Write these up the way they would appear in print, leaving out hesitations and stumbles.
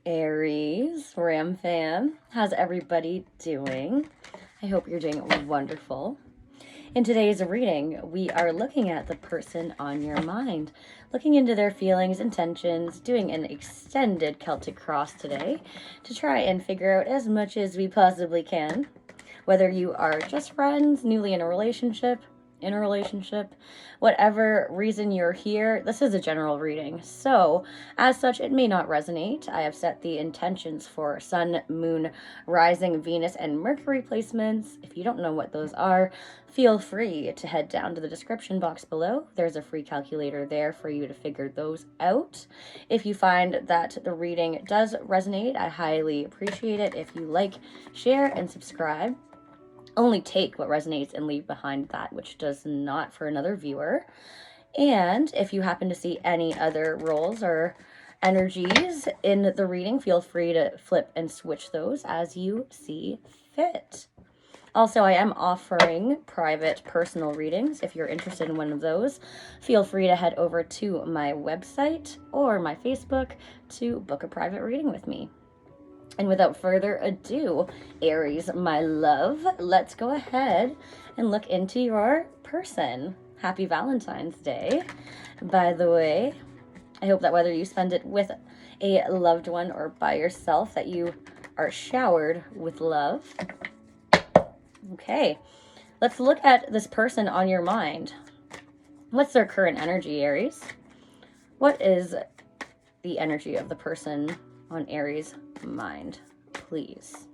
Aries, Ram fam. How's everybody doing? I hope you're doing wonderful. In today's reading, we are looking at the person on your mind, looking into their feelings, intentions, doing an extended Celtic cross today to try and figure out as much as we possibly can. Whether you are just friends, newly in a relationship, whatever reason you're here, this is a general reading. So, as such, it may not resonate. I have set the intentions for Sun, Moon, Rising, Venus, and Mercury placements. If you don't know what those are, feel free to head down to the description box below. There's a free calculator there for you to figure those out. If you find that the reading does resonate, I highly appreciate it if you like, share, and subscribe. Only take what resonates and leave behind that which does not for another viewer. And if you happen to see any other roles or energies in the reading, feel free to flip and switch those as you see fit. Also, I am offering private personal readings. If you're interested in one of those, feel free to head over to my website or my Facebook to book a private reading with me. And without further ado, Aries, my love, let's go ahead and look into your person. Happy Valentine's Day. By the way, I hope that whether you spend it with a loved one or by yourself, that you are showered with love. Okay, let's look at this person on your mind. What's their current energy, Aries? What is the energy of the person on Aries' mind, please?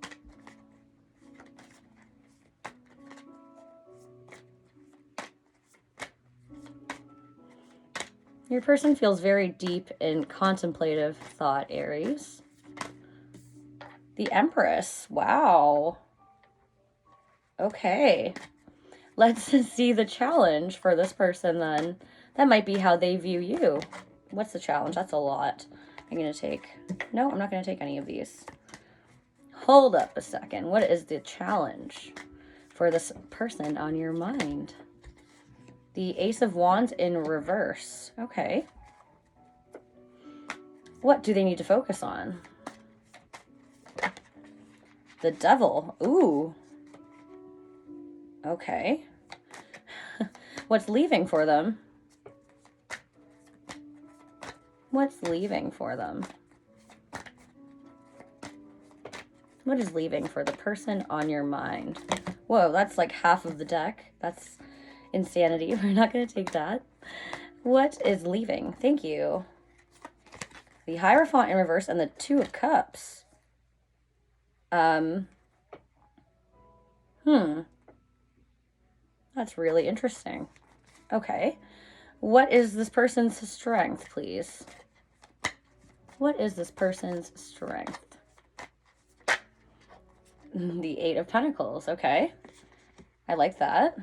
Your person feels very deep in contemplative thought, Aries. The Empress. Wow. Okay. Let's see the challenge for this person then. That might be how they view you. What's the challenge? That's a lot. I'm going to take... No, I'm not going to take any of these. Hold up a second. What is the challenge for this person on your mind? The Ace of Wands in reverse. Okay. What do they need to focus on? The Devil. Ooh. Okay. What's leaving for them? What's leaving for them? What is leaving for the person on your mind? Whoa, that's like half of the deck. That's insanity. We're not going to take that. What is leaving? Thank you. The Hierophant in reverse and the Two of Cups. That's really interesting. Okay. What is this person's strength, please? What is this person's strength? The Eight of Pentacles. Okay. I like that.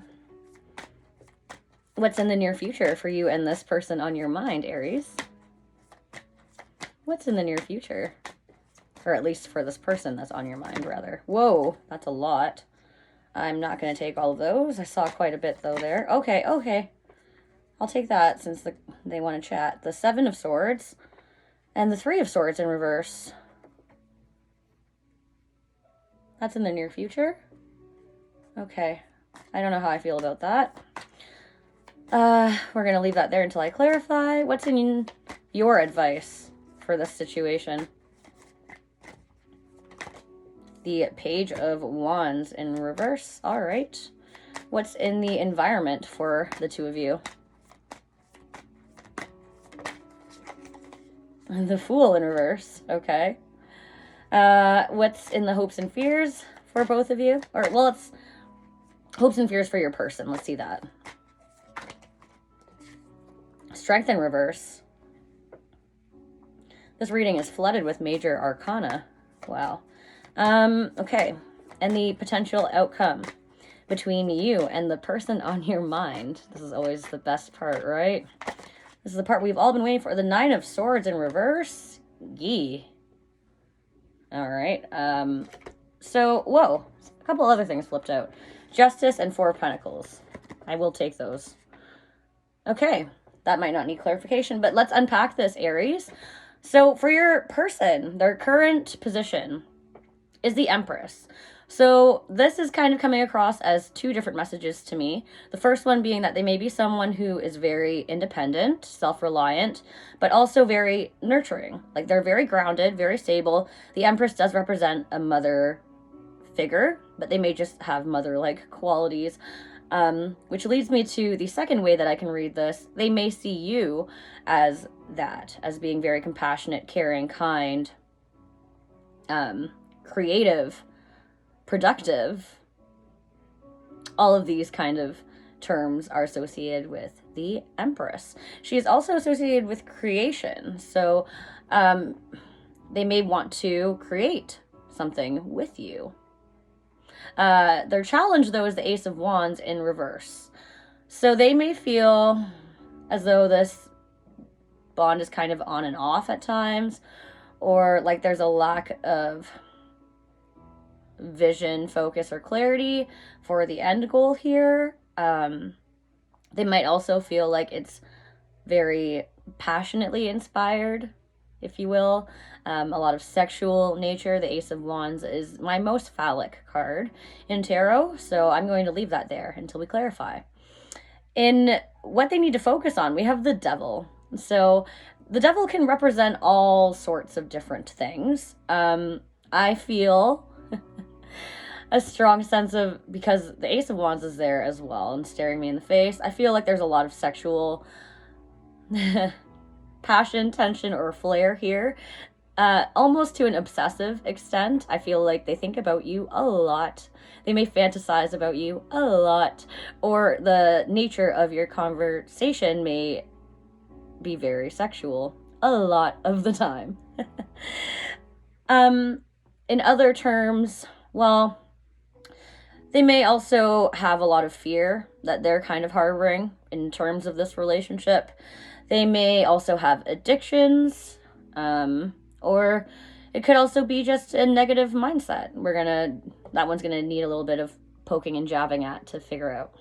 What's in the near future for you and this person on your mind, Aries? What's in the near future? Or at least for this person that's on your mind, rather. Whoa, that's a lot. I'm not going to take all of those. I saw quite a bit, though, there. Okay, okay. I'll take that since they want to chat. The Seven of Swords and the Three of Swords in reverse. That's in the near future? Okay. I don't know how I feel about that. We're going to leave that there until I clarify. What's in your advice for this situation? The Page of Wands in reverse. All right. What's in the environment for the two of you? The Fool in reverse. Okay. What's in the hopes and fears for both of you? Or, well, it's hopes and fears for your person. Let's see that. Strength in reverse. This reading is flooded with major arcana. Wow. Okay. And the potential outcome between you and the person on your mind. This is always the best part, right? This is the part we've all been waiting for. The Nine of Swords in reverse. Yee. All right. So, whoa. A couple other things flipped out. Justice and Four of Pentacles. I will take those. Okay. That might not need clarification, but let's unpack this, Aries. So for your person, their current position is the Empress. So this is kind of coming across as two different messages to me. The first one being that they may be someone who is very independent, self-reliant, but also very nurturing. Like they're very grounded, very stable. The Empress does represent a mother figure, but they may just have mother-like qualities. Which leads me to the second way that I can read this. They may see you as that, as being very compassionate, caring, kind, creative, productive. All of these kind of terms are associated with the Empress. She is also associated with creation. So they may want to create something with you. Their challenge, though, is the Ace of Wands in reverse. So they may feel as though this bond is kind of on and off at times, or like there's a lack of vision, focus, or clarity for the end goal here. They might also feel like it's very passionately inspired, if you will. A lot of sexual nature. The Ace of Wands is my most phallic card in tarot, so I'm going to leave that there until we clarify. In what they need to focus on, we have the Devil. So the Devil can represent all sorts of different things. I feel a strong sense of, because the Ace of Wands is there as well and staring me in the face, I feel like there's a lot of sexual passion, tension, or flair here. Almost to an obsessive extent. I feel like they think about you a lot. They may fantasize about you a lot. Or the nature of your conversation may be very sexual a lot of the time. In other terms, well, they may also have a lot of fear that they're kind of harboring in terms of this relationship. They may also have addictions, or it could also be just a negative mindset. That one's gonna need a little bit of poking and jabbing at to figure out.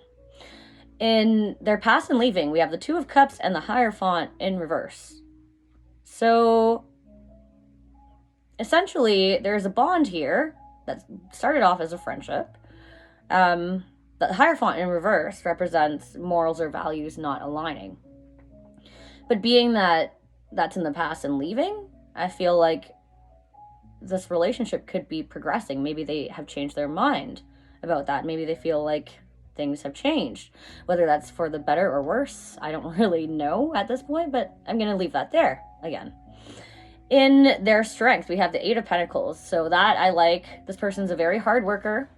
In their past and leaving, we have the Two of Cups and the Hierophant in reverse. So essentially, there's a bond here that started off as a friendship. The Hierophant in reverse represents morals or values not aligning. But being that that's in the past and leaving, I feel like this relationship could be progressing. Maybe they have changed their mind about that. Maybe they feel like things have changed. Whether that's for the better or worse, I don't really know at this point, but I'm going to leave that there again. In their strength, we have the Eight of Pentacles. So that I like. This person's a very hard worker,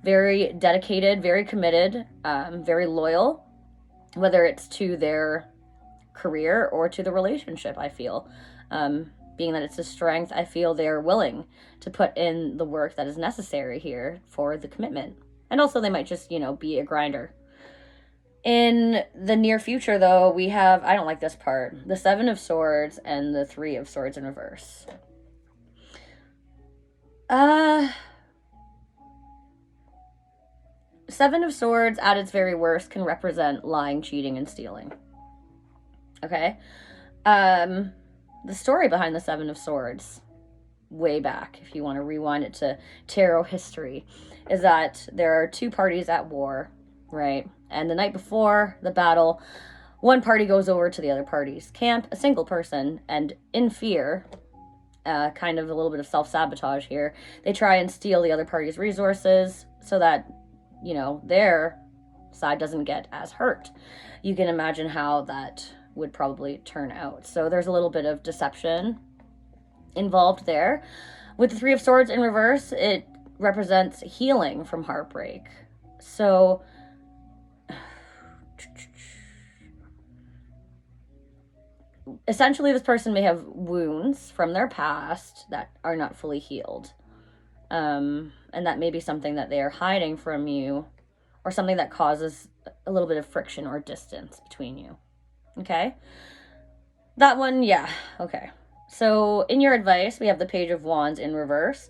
very dedicated, very committed, very loyal, whether it's to their career or to the relationship, I feel. Being that it's a strength, I feel they're willing to put in the work that is necessary here for the commitment. And also they might just, be a grinder. In the near future, though, we have, I don't like this part, the Seven of Swords and the Three of Swords in reverse. Seven of Swords at its very worst can represent lying, cheating, and stealing. Okay? The story behind the Seven of Swords, way back, if you want to rewind it to tarot history, is that there are two parties at war, right? And the night before the battle, one party goes over to the other party's camp, a single person, and in fear, kind of a little bit of self-sabotage here, they try and steal the other party's resources so that, their side doesn't get as hurt. You can imagine how that would probably turn out. So there's a little bit of deception involved there. With the Three of Swords in reverse, it represents healing from heartbreak. So essentially this person may have wounds from their past that are not fully healed. And that may be something that they are hiding from you, or something that causes a little bit of friction or distance between you. Okay? That one, yeah. Okay. So in your advice, we have the Page of Wands in reverse.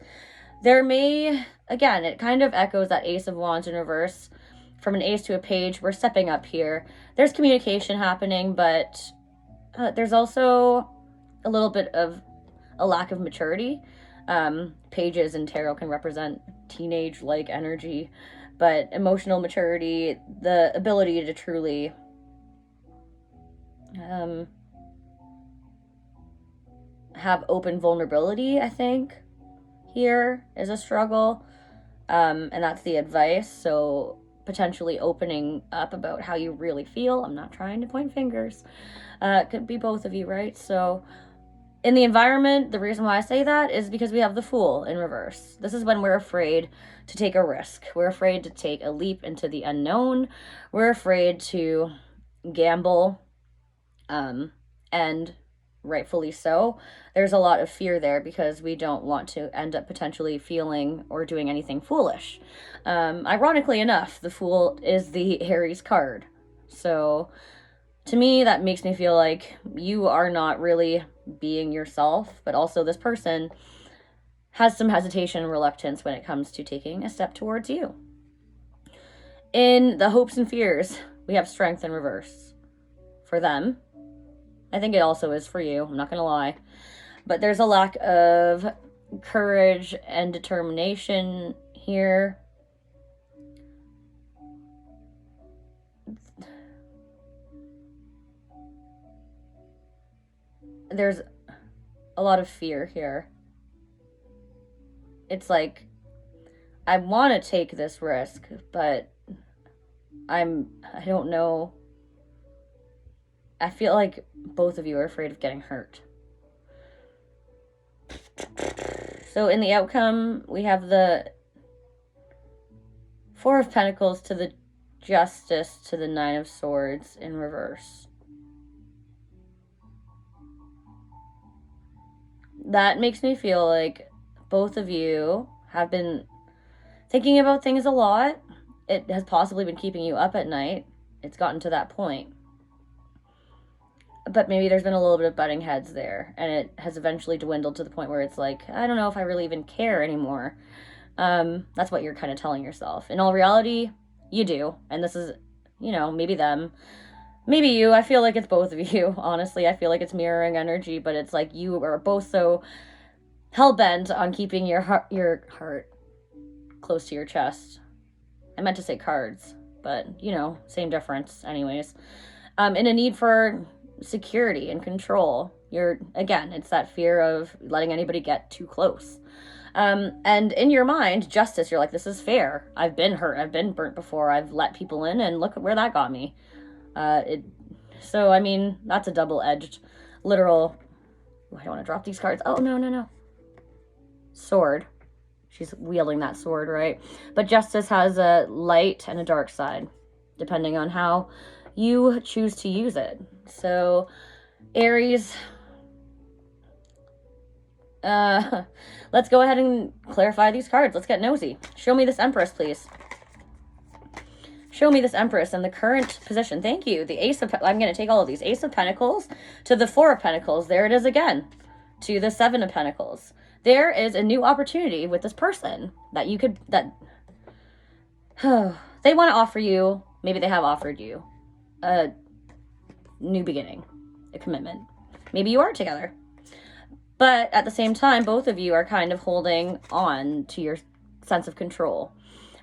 There may, again, it kind of echoes that Ace of Wands in reverse. From an ace to a page, we're stepping up here. There's communication happening, but there's also a little bit of a lack of maturity. Pages in tarot can represent teenage-like energy, but emotional maturity, the ability to truly have open vulnerability, I think, here is a struggle. And that's the advice. So potentially opening up about how you really feel. I'm not trying to point fingers. It could be both of you, right? So in the environment, the reason why I say that is because we have the Fool in reverse. This is when we're afraid to take a risk. We're afraid to take a leap into the unknown. We're afraid to gamble, and rightfully so. There's a lot of fear there because we don't want to end up potentially feeling or doing anything foolish. Ironically enough, the Fool is the Aries card. So to me, that makes me feel like you are not really being yourself, but also this person has some hesitation and reluctance when it comes to taking a step towards you. In the hopes and fears, we have strength in reverse for them. I think it also is for you, I'm not going to lie. But there's a lack of courage and determination here. There's a lot of fear here. It's like, I want to take this risk, but I don't know. I feel like both of you are afraid of getting hurt. So in the outcome, we have the Four of Pentacles to the Justice to the Nine of Swords in reverse. That makes me feel like both of you have been thinking about things a lot. It has possibly been keeping you up at night. It's gotten to that point. But maybe there's been a little bit of butting heads there, and it has eventually dwindled to the point where it's like, I don't know if I really even care anymore. That's what you're kind of telling yourself. In all reality, you do. And this is, maybe them, maybe you. I feel like it's both of you, honestly. I feel like it's mirroring energy, but it's like you are both so hell-bent on keeping your heart close to your chest. I meant to say cards, but, same difference anyways. In a need for security and control. It's that fear of letting anybody get too close. And in your mind, justice, you're like, this is fair. I've been hurt. I've been burnt before. I've let people in, and look at where that got me. So, I mean, that's a double-edged, literal, I don't want to drop these cards. Oh, no. Sword. She's wielding that sword, right? But justice has a light and a dark side, depending on how you choose to use it. So, Aries, let's go ahead and clarify these cards. Let's get nosy. Show me this Empress, please. Show me this Empress and the current position. Thank you. The Ace of... I'm going to take all of these. Ace of Pentacles to the Four of Pentacles. There it is again. To the Seven of Pentacles. There is a new opportunity with this person that you could... they want to offer you... Maybe they have offered you a new beginning. A commitment. Maybe you are together. But at the same time, both of you are kind of holding on to your sense of control.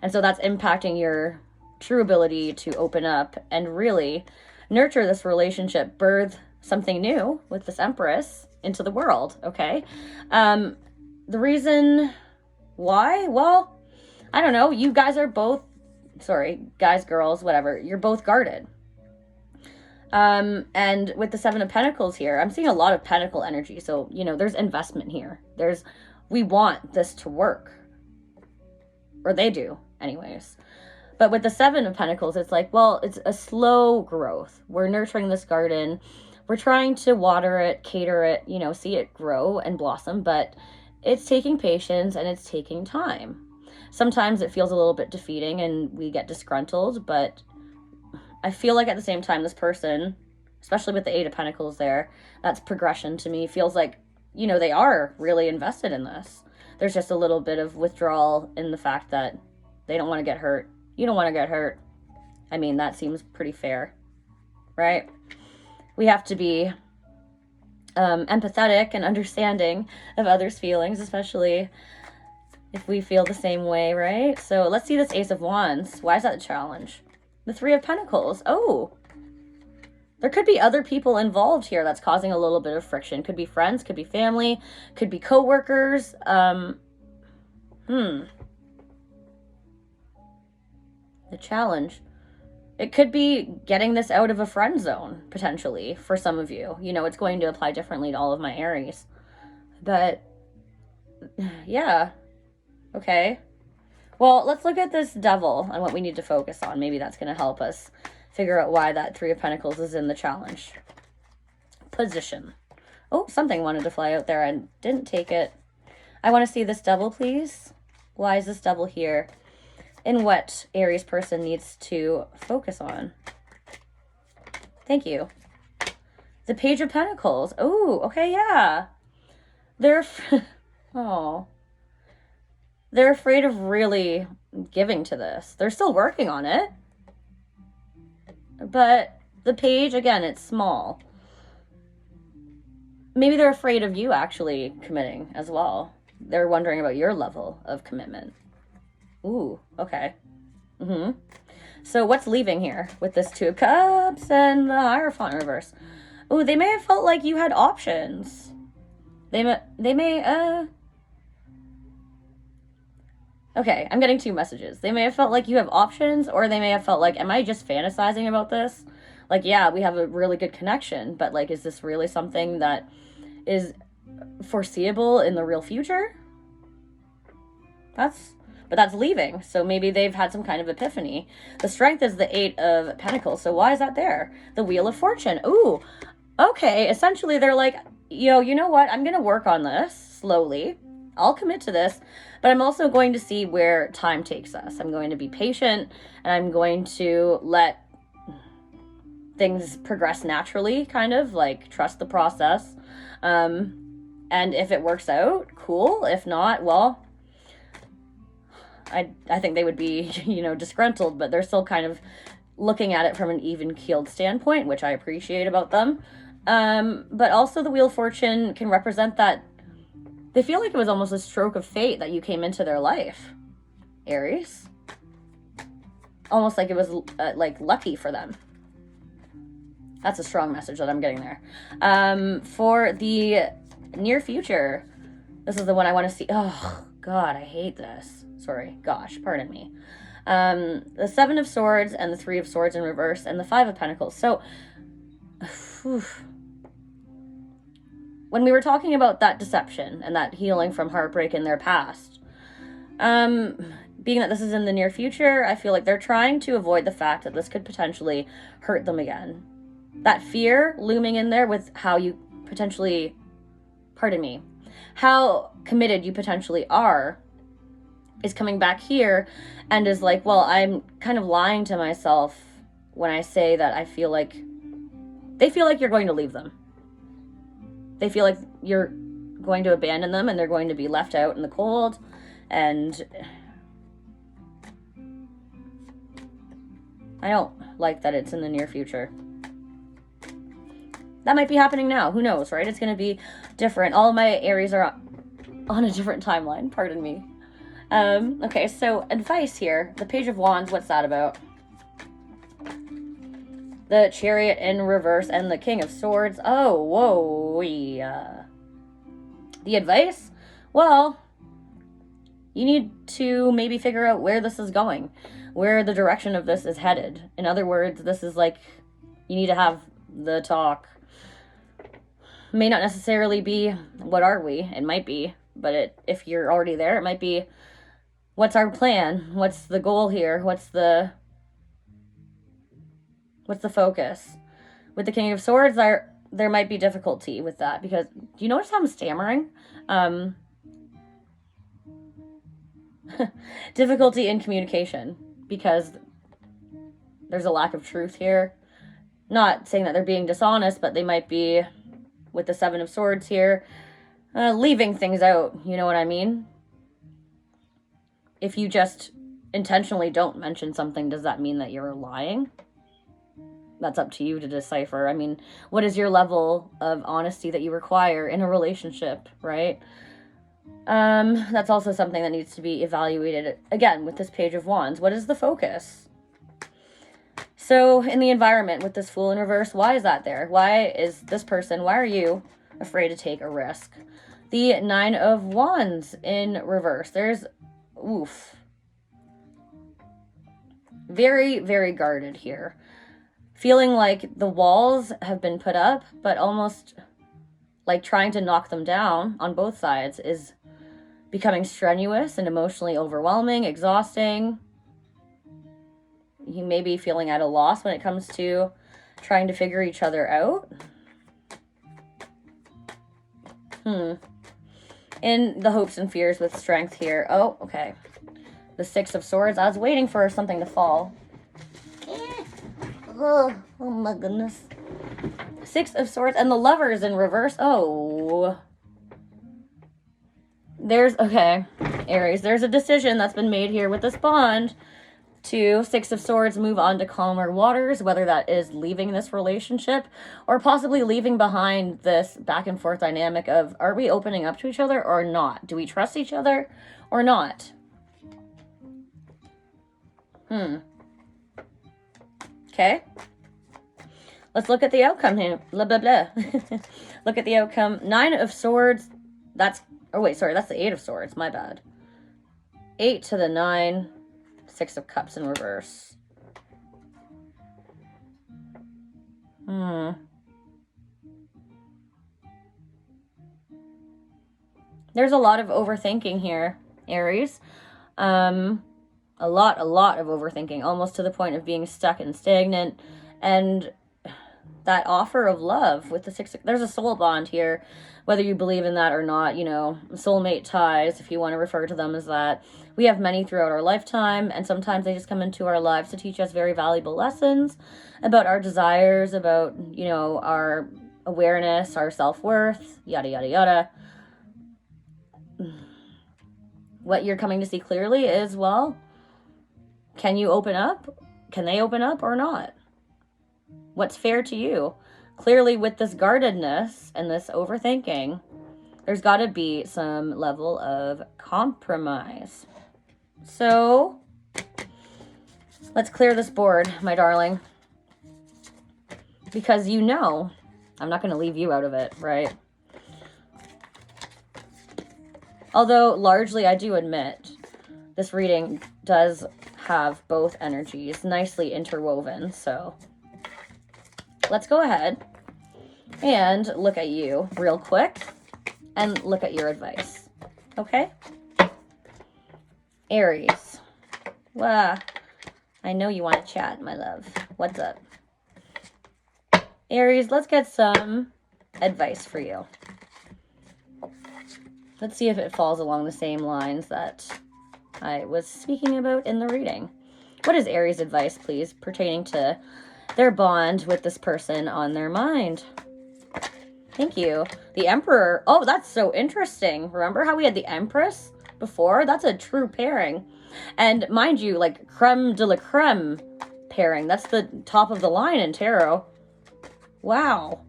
And so that's impacting your true ability to open up and really nurture this relationship, birth something new with this Empress into the world, okay? The reason why? Well, I don't know. You guys are both, guys, girls, whatever. You're both guarded. And with the Seven of Pentacles here, I'm seeing a lot of pentacle energy. So, there's investment here. We want this to work. Or they do, anyways. But with the Seven of Pentacles, it's like, well, it's a slow growth. We're nurturing this garden. We're trying to water it, cater it, see it grow and blossom. But it's taking patience and it's taking time. Sometimes it feels a little bit defeating and we get disgruntled, but I feel like at the same time, this person, especially with the Eight of Pentacles there, that's progression to me, feels like, they are really invested in this. There's just a little bit of withdrawal in the fact that they don't want to get hurt. You don't want to get hurt. I mean, that seems pretty fair, right? We have to be empathetic and understanding of others' feelings, especially if we feel the same way, right? So let's see this Ace of Wands. Why is that a challenge? The Three of Pentacles. Oh, there could be other people involved here that's causing a little bit of friction. Could be friends, could be family, could be co-workers. The challenge. It could be getting this out of a friend zone, potentially, for some of you. You know, it's going to apply differently to all of my Aries. But, yeah. Okay. Well, let's look at this Devil and what we need to focus on. Maybe that's going to help us figure out why that Three of Pentacles is in the challenge. Position. Oh, something wanted to fly out there and didn't take it. I want to see this Devil, please. Why is this Devil here? And what Aries person needs to focus on. Thank you. The Page of Pentacles. Oh, okay, yeah. They're they're afraid of really giving to this. They're still working on it. But the Page, again, it's small. Maybe they're afraid of you actually committing as well. They're wondering about your level of commitment. Ooh, okay. So what's leaving here with this Two of Cups and the Hierophant reverse? Ooh, they may have felt like you had options. They may, okay, I'm getting two messages. They may have felt like you have options, or they may have felt like, am I just fantasizing about this? Like, yeah, we have a really good connection, but like, is this really something that is foreseeable in the real future? But that's leaving, so maybe they've had some kind of epiphany. The Strength is the Eight of Pentacles, so why is that there? The Wheel of Fortune. Ooh, okay, essentially they're like, yo, you know what? I'm going to work on this slowly. I'll commit to this, but I'm also going to see where time takes us. I'm going to be patient, and I'm going to let things progress naturally, kind of, like, trust the process. And if it works out, cool. If not, well, I think they would be, you know, disgruntled, but they're still kind of looking at it from an even-keeled standpoint, which I appreciate about them. But also the Wheel of Fortune can represent that they feel like it was almost a stroke of fate that you came into their life, Aries. Almost like it was, like, lucky for them. That's a strong message that I'm getting there. For the near future, this is the one I want to see. Oh, God, I hate this. Sorry, gosh, pardon me. The Seven of Swords and the Three of Swords in reverse and the Five of Pentacles. So, when we were talking about that deception and that healing from heartbreak in their past, being that this is in the near future, I feel like they're trying to avoid the fact that this could potentially hurt them again. That fear looming in there with how you potentially, how committed you potentially are, is coming back here and is like, well, I'm kind of lying to myself when I say that I feel like, they feel like you're going to leave them. They feel like you're going to abandon them and they're going to be left out in the cold. And I don't like that it's in the near future. That might be happening now. Who knows, right? It's going to be different. All of my Aries are on a different timeline. Pardon me. Okay, so advice here. The Page of Wands, what's that about? The Chariot in reverse and the King of Swords. Oh, whoa. The advice? Well, you need to maybe figure out where this is going, where the direction of this is headed. In other words, this is like, you need to have the talk. May not necessarily be, what are we? It might be, but if you're already there, it might be, what's our plan? What's the goal here? What's the focus? With the King of Swords, there might be difficulty with that, because do you notice how I'm stammering? Difficulty in communication, because there's a lack of truth here. Not saying that they're being dishonest, but they might be, with the Seven of Swords here, leaving things out, you know what I mean? If you just intentionally don't mention something, does that mean that you're lying? that's up to you to decipher. I mean, what is your level of honesty that you require in a relationship, right? That's also something that needs to be evaluated. Again, with this Page of Wands, what is the focus? So in the environment with this Fool in reverse, why is that there? Why is this person, why are you afraid to take a risk? The Nine of Wands in reverse. There's, oof. Very, very guarded here. Feeling like the walls have been put up, but almost like trying to knock them down on both sides is becoming strenuous and emotionally overwhelming, exhausting. You may be feeling at a loss when it comes to trying to figure each other out. In the hopes and fears with strength here. Oh, okay. The Six of Swords. I was waiting for something to fall. Oh my goodness. Six of Swords and the Lovers in reverse. Oh. Okay, Aries, there's a decision that's been made here with this bond to Six of Swords move on to calmer waters, whether that is leaving this relationship or possibly leaving behind this back and forth dynamic of, are we opening up to each other or not? Do we trust each other or not? Okay. Let's look at the outcome here. Blah, blah, blah. Look at the outcome. Nine of Swords. That's the Eight of Swords. My bad. 8 to the 9. Six of Cups in reverse. There's a lot of overthinking here, Aries. A lot of overthinking, almost to the point of being stuck and stagnant. And that offer of love with the there's a soul bond here, whether you believe in that or not, you know, soulmate ties, if you want to refer to them as that. We have many throughout our lifetime, and sometimes they just come into our lives to teach us very valuable lessons about our desires, about, you know, our awareness, our self-worth, yada, yada, yada. What you're coming to see clearly is, well, can you open up? Can they open up or not? What's fair to you? Clearly, with this guardedness and this overthinking, there's got to be some level of compromise. So, let's clear this board, my darling. Because you know, I'm not going to leave you out of it, right? Although, largely, I do admit, this reading does have both energies nicely interwoven, so let's go ahead and look at you real quick and look at your advice. Okay? Aries. Wow. I know you want to chat, my love. What's up? Aries, let's get some advice for you. Let's see if it falls along the same lines that I was speaking about in the reading. What is Aries' advice, please, pertaining to their bond with this person on their mind? Thank you. The Emperor. Oh, that's so interesting. Remember how we had the Empress before? That's a true pairing. And mind you, like creme de la creme pairing. That's the top of the line in tarot. Wow.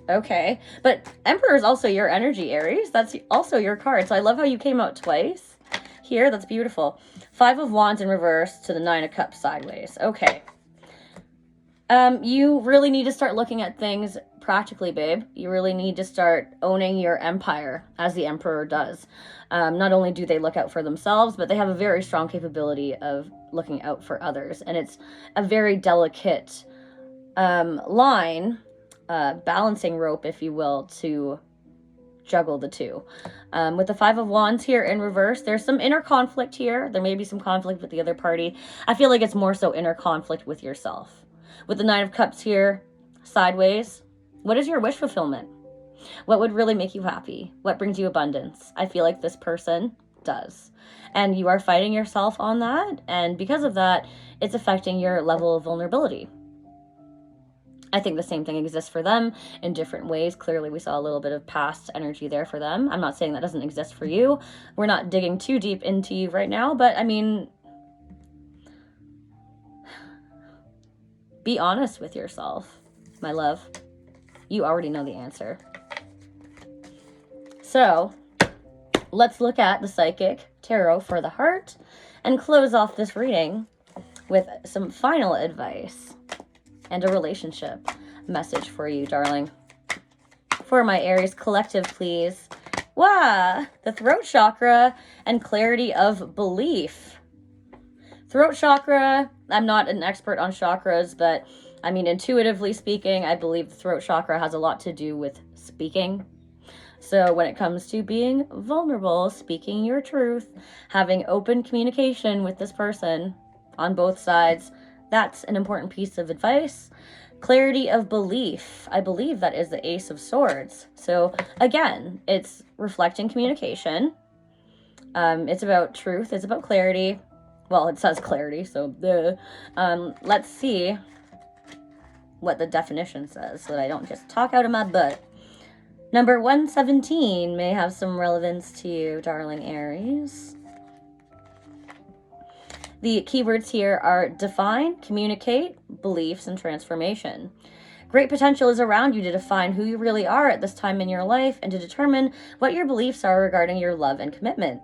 Okay. But Emperor is also your energy, Aries. That's also your card. So I love how you came out twice here. That's beautiful. 5 of Wands in reverse to the 9 of Cups sideways. Okay. You really need to start looking at things practically, babe. You really need to start owning your empire, as the Emperor does. Not only do they look out for themselves, but they have a very strong capability of looking out for others. And it's a very delicate line, balancing rope, if you will, to juggle the two. With the 5 of Wands here in reverse, there's some inner conflict here. There may be some conflict with the other party. I feel like it's more so inner conflict with yourself. With the 9 of Cups here, sideways, what is your wish fulfillment? What would really make you happy? What brings you abundance? I feel like this person does. And you are fighting yourself on that. And because of that, it's affecting your level of vulnerability. I think the same thing exists for them in different ways. Clearly, we saw a little bit of past energy there for them. I'm not saying that doesn't exist for you. We're not digging too deep into you right now. But, I mean, Be honest with yourself, my love. You already know the answer. So let's look at the Psychic Tarot for the heart and close off this reading with some final advice and a relationship message for you, darling. For my Aries collective, please. Wow, the throat chakra and clarity of belief. Throat chakra, I'm not an expert on chakras, but I mean, intuitively speaking, I believe the throat chakra has a lot to do with speaking. So when it comes to being vulnerable, speaking your truth, having open communication with this person on both sides, that's an important piece of advice. Clarity of belief. I believe that is the Ace of Swords. So again, it's reflecting communication. It's about truth. It's about clarity. Well, it says clarity, so let's see what the definition says so that I don't just talk out of my butt. Number 117 may have some relevance to you, darling Aries. The keywords here are define, communicate, beliefs, and transformation. Great potential is around you to define who you really are at this time in your life and to determine what your beliefs are regarding your love and commitment.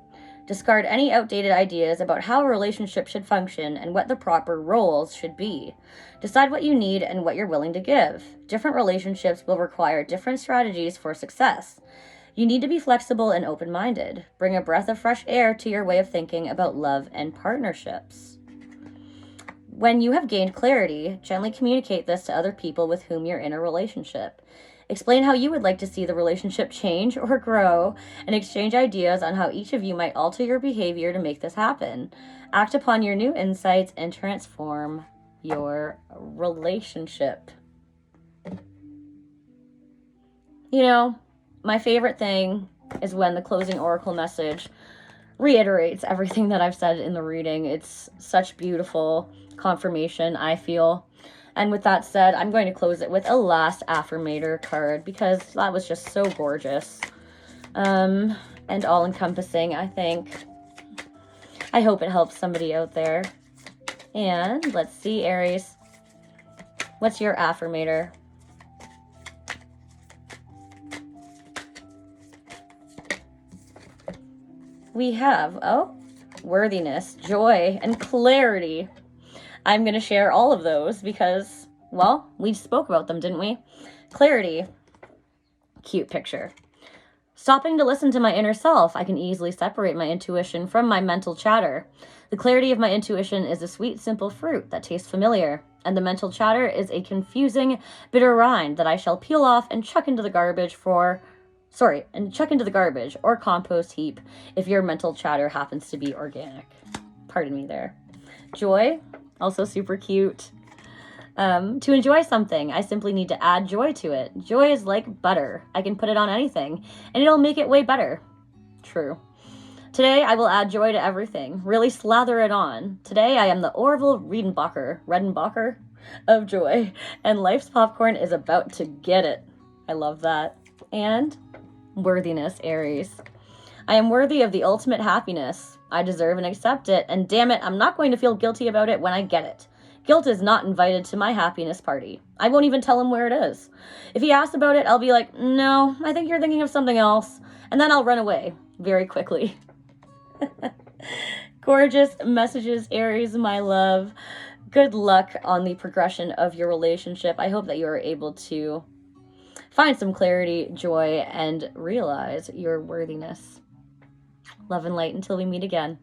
Discard any outdated ideas about how a relationship should function and what the proper roles should be. Decide what you need and what you're willing to give. Different relationships will require different strategies for success. You need to be flexible and open-minded. Bring a breath of fresh air to your way of thinking about love and partnerships. When you have gained clarity, gently communicate this to other people with whom you're in a relationship. Explain how you would like to see the relationship change or grow, and exchange ideas on how each of you might alter your behavior to make this happen. Act upon your new insights and transform your relationship. You know, my favorite thing is when the closing oracle message reiterates everything that I've said in the reading. It's such beautiful confirmation, I feel. And with that said, I'm going to close it with a last affirmator card because that was just so gorgeous and all-encompassing, I think. I hope it helps somebody out there. And let's see, Aries. What's your affirmator? We have, worthiness, joy, and clarity. I'm going to share all of those because, well, we spoke about them, didn't we? Clarity. Cute picture. Stopping to listen to my inner self, I can easily separate my intuition from my mental chatter. The clarity of my intuition is a sweet, simple fruit that tastes familiar, and the mental chatter is a confusing, bitter rind that I shall peel off and chuck into the garbage or compost heap if your mental chatter happens to be organic. Pardon me there. Joy, also super cute. To enjoy something, I simply need to add joy to it. Joy is like butter. I can put it on anything, and it'll make it way better. True. Today, I will add joy to everything. Really slather it on. Today, I am the Orville Redenbacher of joy, and life's popcorn is about to get it. I love that. And worthiness, Aries. I am worthy of the ultimate happiness. I deserve and accept it, and damn it, I'm not going to feel guilty about it when I get it. Guilt is not invited to my happiness party. I won't even tell him where it is. If he asks about it, I'll be like, no, I think you're thinking of something else. And then I'll run away very quickly. Gorgeous messages, Aries, my love. Good luck on the progression of your relationship. I hope that you are able to find some clarity, joy, and realize your worthiness. Love and light until we meet again.